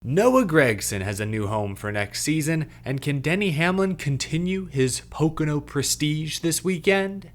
Noah Gragson has a new home for next season, and can Denny Hamlin continue his Pocono prestige this weekend?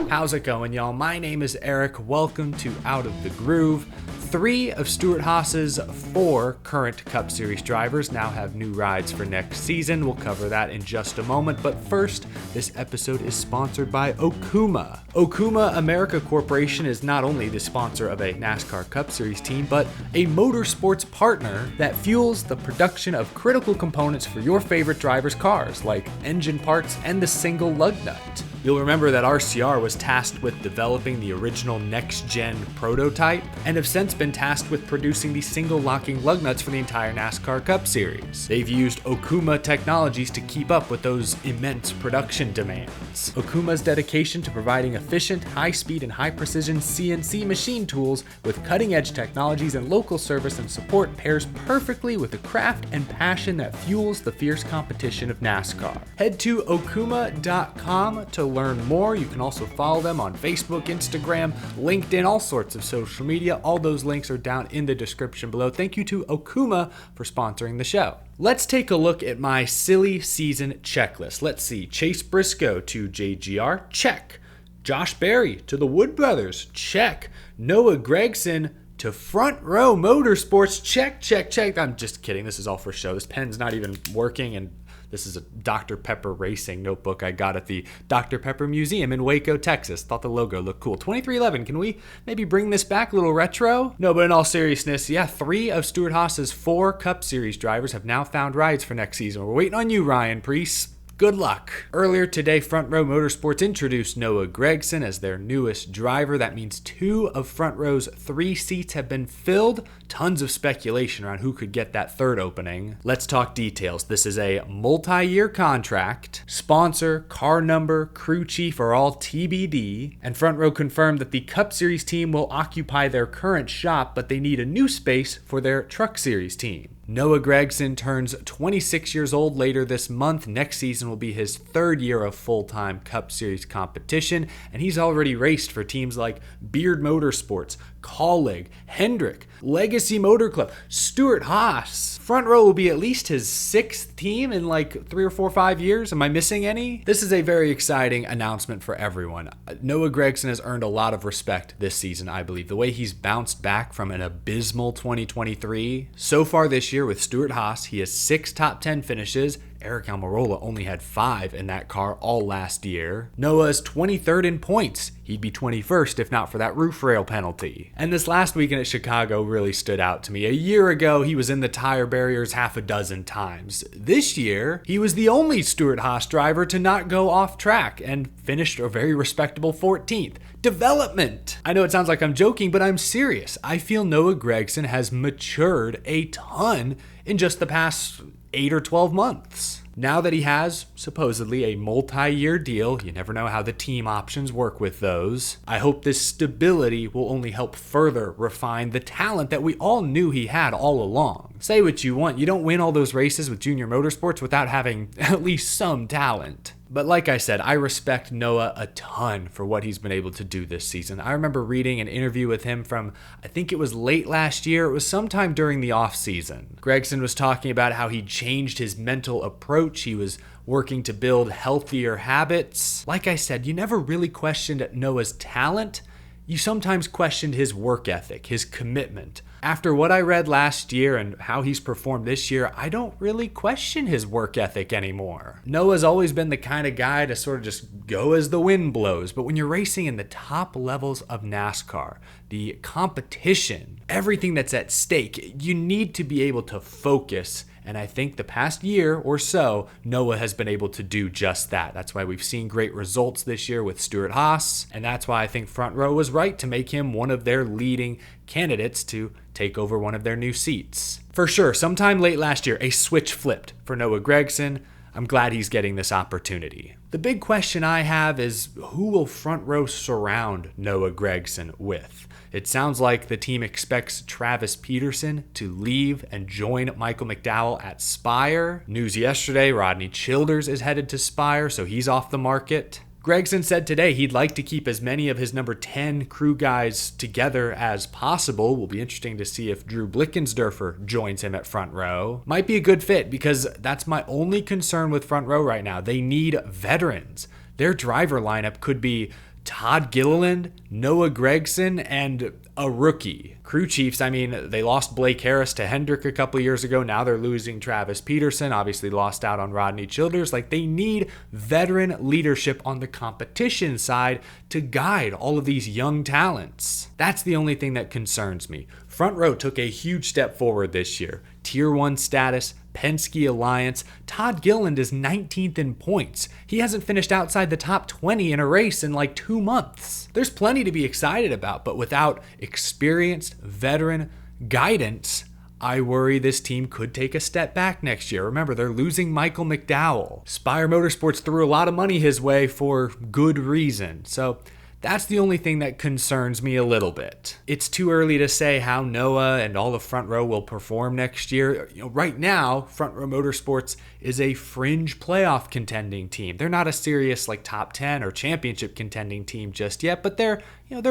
How's it going, y'all? My name is Eric. Welcome to Out of the Groove. 3 of Stewart-Haas's 4 current Cup Series drivers now have new rides for next season. We'll cover that in just a moment, but first, this episode is sponsored by Okuma. Okuma America Corporation is not only the sponsor of a NASCAR Cup Series team, but a motorsports partner that fuels the production of critical components for your favorite drivers' cars, like engine parts and the single lug nut. You'll remember that RCR was tasked with developing the original next-gen prototype and have since been tasked with producing the single locking lug nuts for the entire NASCAR Cup Series. They've used Okuma technologies to keep up with those immense production demands. Okuma's dedication to providing efficient, high-speed, and high-precision CNC machine tools with cutting-edge technologies and local service and support pairs perfectly with the craft and passion that fuels the fierce competition of NASCAR. Head to okuma.com to learn more. You can also follow them on Facebook, Instagram, LinkedIn, all sorts of social media. All those links are down in the description below. Thank you to Okuma for sponsoring the show. Let's take a look at my silly season checklist. Let's see. Chase Briscoe to JGR, check. Josh Berry to the Wood Brothers, check. Noah Gragson to Front Row Motorsports, check. I'm just kidding. This is all for show. This pen's not even working, and this is a Dr. Pepper Racing notebook I got at the Dr. Pepper Museum in Waco, Texas. Thought the logo looked cool. 2311, can we maybe bring this back, a little retro? No, but in all seriousness, yeah, 3 of Stewart-Haas's 4 Cup Series drivers have now found rides for next season. We're waiting on you, Ryan Preece. Good luck. Earlier today, Front Row Motorsports introduced Noah Gragson as their newest driver. That means 2 of Front Row's 3 seats have been filled. Tons of speculation around who could get that third opening. Let's talk details. This is a multi-year contract. Sponsor, car number, crew chief are all TBD. And Front Row confirmed that the Cup Series team will occupy their current shop, but they need a new space for their Truck Series team. Noah Gragson turns 26 years old later this month. Next season will be his 3rd year of full-time Cup Series competition, and he's already raced for teams like Beard Motorsports, Colleague, Hendrick, Legacy Motor Club, Stewart-Haas. Front Row will be at least his 6th team in like 3 or 4 or 5 years. Am I missing any? This is a very exciting announcement for everyone. Noah Gragson has earned a lot of respect this season, I believe. The way he's bounced back from an abysmal 2023. So far this year with Stewart-Haas, he has 6 top 10 finishes. Eric Almirola only had 5 in that car all last year. Noah's 23rd in points. He'd be 21st if not for that roof rail penalty. And this last weekend at Chicago really stood out to me. A year ago, he was in the tire barriers half a dozen times. This year, he was the only Stewart-Haas driver to not go off track and finished a very respectable 14th. Development! I know it sounds like I'm joking, but I'm serious. I feel Noah Gragson has matured a ton in just the past 8 or 12 months. Now that he has, supposedly, a multi-year deal, you never know how the team options work with those, I hope this stability will only help further refine the talent that we all knew he had all along. Say what you want, you don't win all those races with Junior Motorsports without having at least some talent. But like I said, I respect Noah a ton for what he's been able to do this season. I remember reading an interview with him from, I think it was late last year. It was sometime during the off season. Gragson was talking about how he changed his mental approach. He was working to build healthier habits. Like I said, you never really questioned Noah's talent. You sometimes questioned his work ethic, his commitment. After what I read last year and how he's performed this year, I don't really question his work ethic anymore. Noah's always been the kind of guy to sort of just go as the wind blows, but when you're racing in the top levels of NASCAR, the competition, everything that's at stake, you need to be able to focus. And I think the past year or so, Noah has been able to do just that. That's why we've seen great results this year with Stewart-Haas. And that's why I think Front Row was right to make him one of their leading candidates to take over one of their new seats. For sure, sometime late last year, a switch flipped for Noah Gragson. I'm glad he's getting this opportunity. The big question I have is, who will Front Row surround Noah Gragson with? It sounds like the team expects Travis Peterson to leave and join Michael McDowell at Spire. News yesterday, Rodney Childers is headed to Spire, so he's off the market. Gragson said today he'd like to keep as many of his number 10 crew guys together as possible. Will be interesting to see if Drew Blickensderfer joins him at front row. Might be a good fit because that's my only concern with front row right now. They need veterans. Their driver lineup could be Todd Gilliland, Noah Gragson, and a rookie. Crew chiefs, I mean, they lost Blake Harris to Hendrick a couple years ago. Now they're losing Travis Peterson. Obviously lost out on Rodney Childers. Like, they need veteran leadership on the competition side to guide all of these young talents. That's the only thing that concerns me. Front row took a huge step forward this year. Tier 1 status, Penske Alliance. Todd Gilliland is 19th in points. He hasn't finished outside the top 20 in a race in like 2 months. There's plenty to be excited about, but without experienced veteran guidance, I worry this team could take a step back next year. Remember, they're losing Michael McDowell. Spire Motorsports threw a lot of money his way for good reason. So that's the only thing that concerns me a little bit. It's too early to say how Noah and all the front row will perform next year. Right now, Front Row Motorsports is a fringe playoff contending team. They're not a serious like top 10 or championship contending team just yet, but they're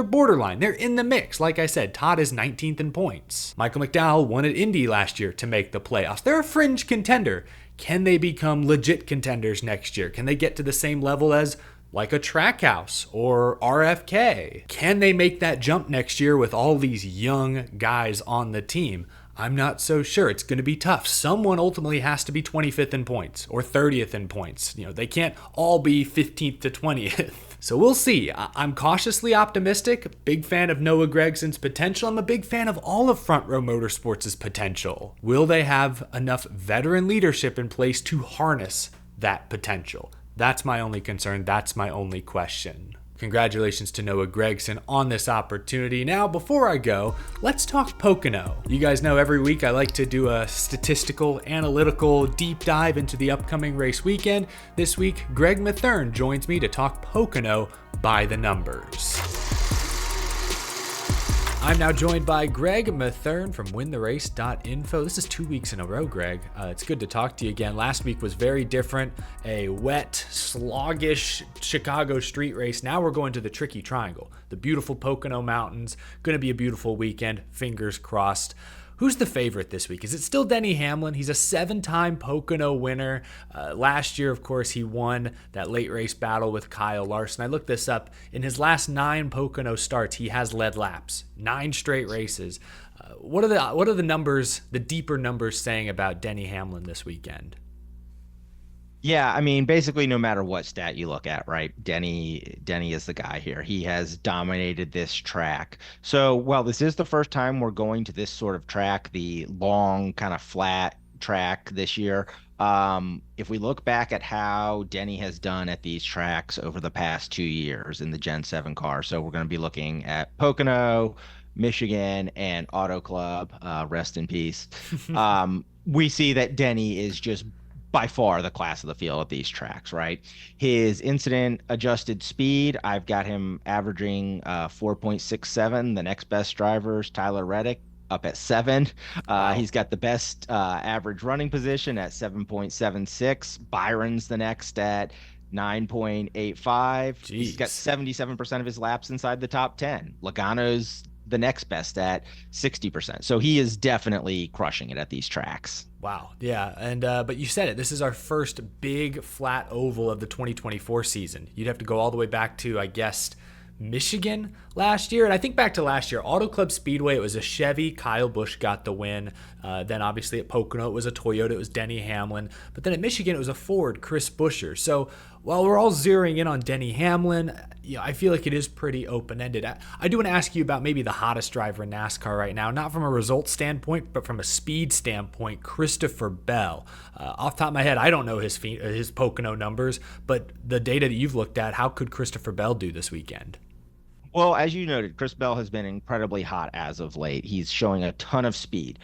borderline. They're in the mix. Like I said, Todd is 19th in points. Michael McDowell won at Indy last year to make the playoffs. They're a fringe contender. Can they become legit contenders next year? Can they get to the same level as like a Trackhouse or RFK? Can they make that jump next year with all these young guys on the team? I'm not so sure. It's going to be tough. Someone ultimately has to be 25th in points or 30th in points. They can't all be 15th to 20th. So we'll see. I'm cautiously optimistic. Big fan of Noah Gregson's potential. I'm a big fan of all of Front Row Motorsports' potential. Will they have enough veteran leadership in place to harness that potential? That's my only concern. That's my only question. Congratulations to Noah Gragson on this opportunity. Now, before I go, let's talk Pocono. You guys know every week I like to do a statistical, analytical deep dive into the upcoming race weekend. This week, Greg Mathern joins me to talk Pocono by the numbers. I'm now joined by Greg Mathern from wintherace.info. This is 2 weeks in a row, Greg. It's good to talk to you again. Last week was very different, a wet, sluggish Chicago street race. Now we're going to the tricky triangle, the beautiful Pocono Mountains. Going to be a beautiful weekend, fingers crossed. Who's the favorite this week? Is it still Denny Hamlin? He's a 7-time Pocono winner. Last year, of course, he won that late race battle with Kyle Larson. I looked this up. In his last 9 Pocono starts, he has led laps, 9 straight races. What are the numbers, the deeper numbers, saying about Denny Hamlin this weekend? Yeah, I mean, basically, no matter what stat you look at, right? Denny is the guy here. He has dominated this track. So, well, this is the first time we're going to this sort of track, the long, kind of flat track this year. If we look back at how Denny has done at these tracks over the past 2 years in the Gen 7 car, so we're going to be looking at Pocono, Michigan, and Auto Club, rest in peace. We see that Denny is just by far the class of the field at these tracks, right? His incident adjusted speed, I've got him averaging 4.67. The next best drivers, Tyler Reddick, up at 7. Wow. He's got the best average running position at 7.76. Byron's the next at 9.85. Jeez. He's got 77% of his laps inside the top 10. Logano's the next best at 60%. So he is definitely crushing it at these tracks. Wow. Yeah. And but you said it. This is our first big flat oval of the 2024 season. You'd have to go all the way back to, I guess, Michigan last year. And I think back to last year, Auto Club Speedway, it was a Chevy. Kyle Busch got the win. Then obviously at Pocono, it was a Toyota. It was Denny Hamlin. But then at Michigan, it was a Ford, Chris Buescher. So while we're all zeroing in on Denny Hamlin, I feel like it is pretty open-ended. I do want to ask you about maybe the hottest driver in NASCAR right now, not from a result standpoint, but from a speed standpoint, Christopher Bell. Off the top of my head, I don't know his Pocono numbers, but the data that you've looked at, how could Christopher Bell do this weekend? Well, as you noted, Chris Bell has been incredibly hot as of late. He's showing a ton of speed.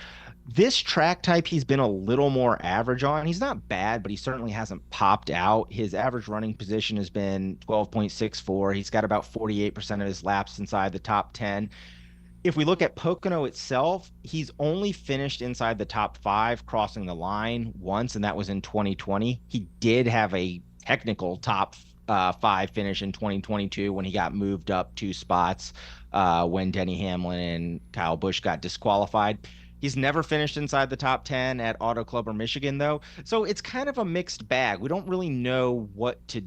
This track type, he's been a little more average on. He's not bad, but he certainly hasn't popped out. His average running position has been 12.64. He's got about 48% of his laps inside the top 10. If we look at Pocono itself, he's only finished inside the top 5, crossing the line once, and that was in 2020. He did have a technical top five finish in 2022 when he got moved up two spots when Denny Hamlin and Kyle Busch got disqualified. He's never finished inside the top 10 at Auto Club or Michigan, though. So it's kind of a mixed bag. We don't really know what to,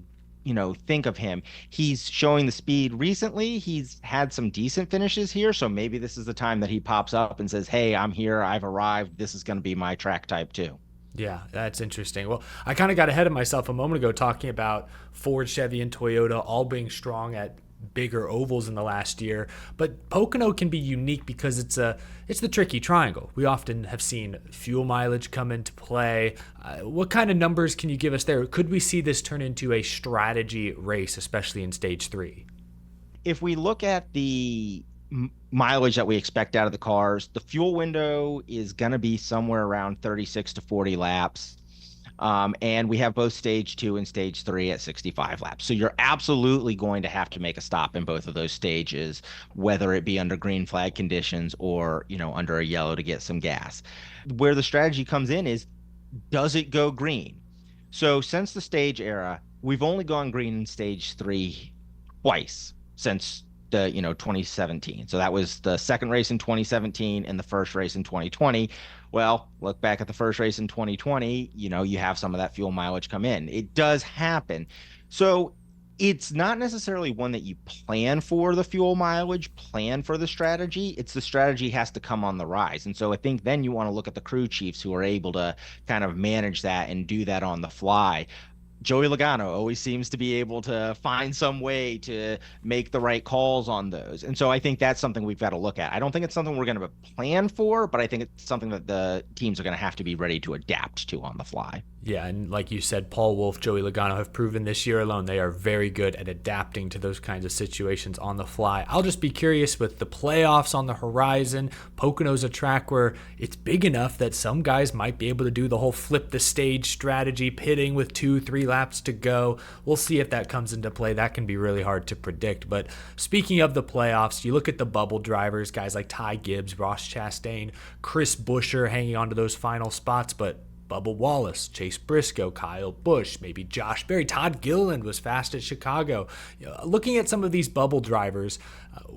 think of him. He's showing the speed recently. He's had some decent finishes here. So maybe this is the time that he pops up and says, hey, I'm here. I've arrived. This is going to be my track type too. Yeah, that's interesting. Well, I kind of got ahead of myself a moment ago talking about Ford, Chevy, and Toyota all being strong at bigger ovals in the last year, but Pocono can be unique because it's the tricky triangle. We often have seen fuel mileage come into play. What kind of numbers can you give us there? Could we see this turn into a strategy race, especially in stage 3? If we look at the mileage that we expect out of the cars, the fuel window is going to be somewhere around 36 to 40 laps. And we have both stage 2 and stage 3 at 65 laps. So you're absolutely going to have to make a stop in both of those stages, whether it be under green flag conditions or, under a yellow to get some gas. Where the strategy comes in is, does it go green? So since the stage era, we've only gone green in stage 3 twice since the 2017. So that was the second race in 2017 and the first race in 2020. Well, look back at the first race in 2020, you have some of that fuel mileage come in. It does happen. So it's not necessarily one that you plan for, the fuel mileage, plan for the strategy. It's the strategy has to come on the rise. And so I think then you want to look at the crew chiefs who are able to kind of manage that and do that on the fly. Joey Logano always seems to be able to find some way to make the right calls on those. And so I think that's something we've got to look at. I don't think it's something we're going to plan for, but I think it's something that the teams are going to have to be ready to adapt to on the fly. Yeah, and like you said, Paul Wolfe, Joey Logano have proven this year alone they are very good at adapting to those kinds of situations on the fly. I'll just be curious with the playoffs on the horizon. Pocono's a track where it's big enough that some guys might be able to do the whole flip the stage strategy, pitting with 2-3 laps to go. We'll see if that comes into play. That can be really hard to predict. But speaking of the playoffs, you look at the bubble drivers, guys like Ty Gibbs, Ross Chastain, Chris Buescher hanging on to those final spots, but Bubba Wallace, Chase Briscoe, Kyle Busch, maybe Josh Berry, Todd Gilliland was fast at Chicago. Looking at some of these bubble drivers,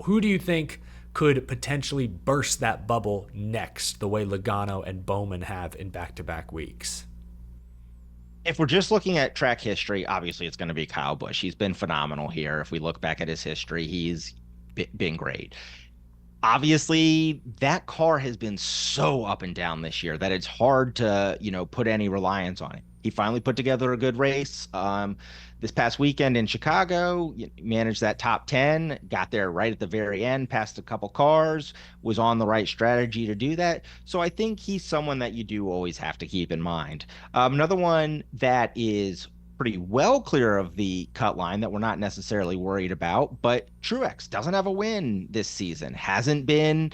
who do you think could potentially burst that bubble next, the way Logano and Bowman have in back-to-back weeks? If we're just looking at track history, obviously it's going to be Kyle Busch. He's been phenomenal here. If we look back at his history, he's been great. Obviously, that car has been so up and down this year that it's hard to, put any reliance on it. He finally put together a good race this past weekend in Chicago, managed that top 10, got there right at the very end, passed a couple cars, was on the right strategy to do that. So I think he's someone that you do always have to keep in mind. Another one that is pretty well clear of the cut line that we're not necessarily worried about, but Truex doesn't have a win this season, hasn't been,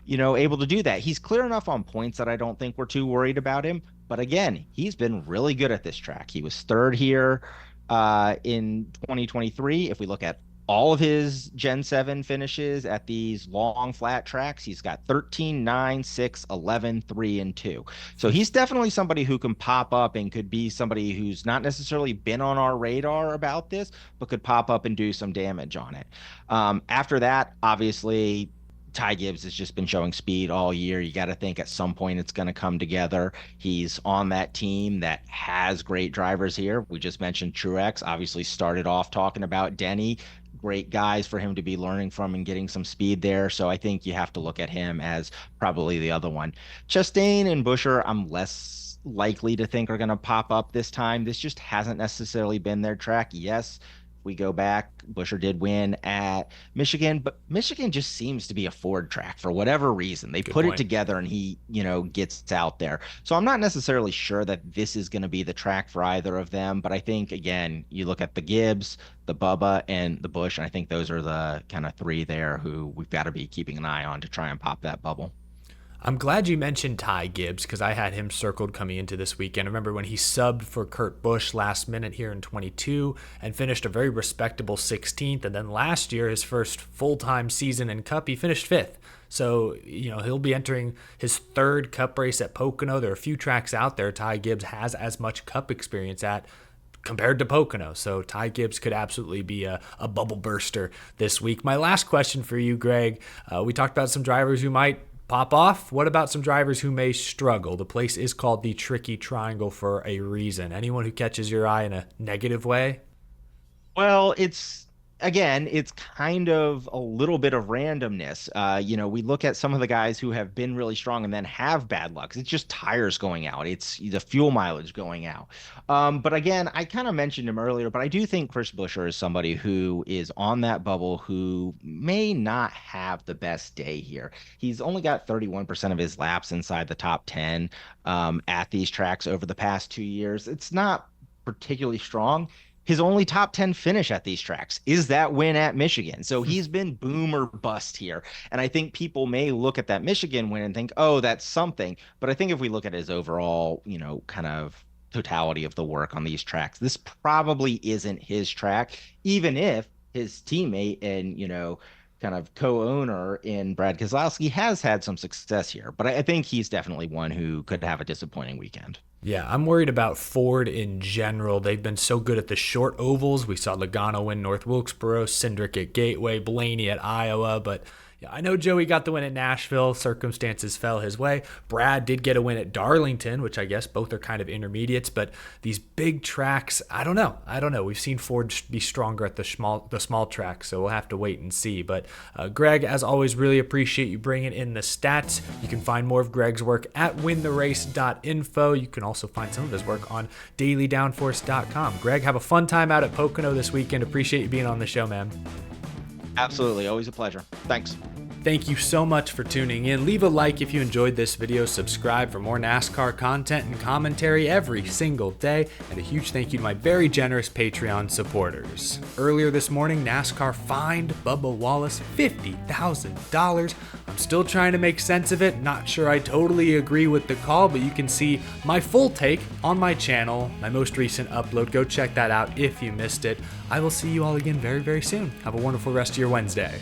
able to do that. He's clear enough on points that I don't think we're too worried about him. But again, he's been really good at this track. He was third here in 2023. If we look at all of his Gen 7 finishes at these long flat tracks, he's got 13, 9, 6, 11, 3, and 2. So he's definitely somebody who can pop up and could be somebody who's not necessarily been on our radar about this, but could pop up and do some damage on it. After that, obviously, Ty Gibbs has just been showing speed all year. You got to think at some point it's going to come together. He's on that team that has great drivers here. We just mentioned Truex, obviously started off talking about Denny. Great guys for him to be learning from and getting some speed there. So I think you have to look at him as probably the other one. Chastain and Buescher, I'm less likely to think are going to pop up this time. This just hasn't necessarily been their track. Yes, we go back, Buescher did win at Michigan, but Michigan just seems to be a Ford track for whatever reason. They put it together and he, gets out there. So I'm not necessarily sure that this is going to be the track for either of them. But I think, again, you look at the Gibbs, the Bubba, and the Busch, and I think those are the kind of three there who we've got to be keeping an eye on to try and pop that bubble. I'm glad you mentioned Ty Gibbs because I had him circled coming into this weekend. I remember when he subbed for Kurt Busch last minute here in 22 and finished a very respectable 16th. And then last year, his first full-time season in Cup, he finished 5th. So, he'll be entering his third Cup race at Pocono. There are a few tracks out there Ty Gibbs has as much Cup experience at. compared to Pocono. So Ty Gibbs could absolutely be a bubble burster this week. My last question for you, Greg. We talked about some drivers who might pop off. What about some drivers who may struggle? The place is called the Tricky Triangle for a reason. Anyone who catches your eye in a negative way? Well, it's kind of a little bit of randomness. We look at some of the guys who have been really strong and then have bad luck. It's just tires going out. It's the fuel mileage going out. But again, I kind of mentioned him earlier, but I do think Chris Buescher is somebody who is on that bubble who may not have the best day here. He's only got 31% of his laps inside the top 10 at these tracks over the past 2 years. It's not particularly strong. His only top 10 finish at these tracks is that win at Michigan. So he's been boom or bust here. And I think people may look at that Michigan win and think, oh, that's something. But I think if we look at his overall, kind of totality of the work on these tracks, this probably isn't his track, even if his teammate and, kind of co-owner in Brad Keselowski has had some success here. But I think he's definitely one who could have a disappointing weekend. Yeah, I'm worried about Ford in general. They've been so good at the short ovals. We saw Logano win North Wilkesboro, Cindric at Gateway, Blaney at Iowa, but yeah, I know Joey got the win at Nashville. Circumstances fell his way. Brad did get a win at Darlington, which I guess both are kind of intermediates, but these big tracks, I don't know. We've seen Ford be stronger at the small tracks, so we'll have to wait and see. But Greg, as always, really appreciate you bringing in the stats. You can find more of Greg's work at wintherace.info. You can also find some of his work on dailydownforce.com. Greg, have a fun time out at Pocono this weekend. Appreciate you being on the show, man. Absolutely. Always a pleasure. Thanks. Thank you so much for tuning in. Leave a like if you enjoyed this video, subscribe for more NASCAR content and commentary every single day, and a huge thank you to my very generous Patreon supporters. Earlier this morning, NASCAR fined Bubba Wallace $50,000. I'm still trying to make sense of it, not sure I totally agree with the call, but you can see my full take on my channel, my most recent upload. Go check that out if you missed it. I will see you all again very, very soon. Have a wonderful rest of your Wednesday.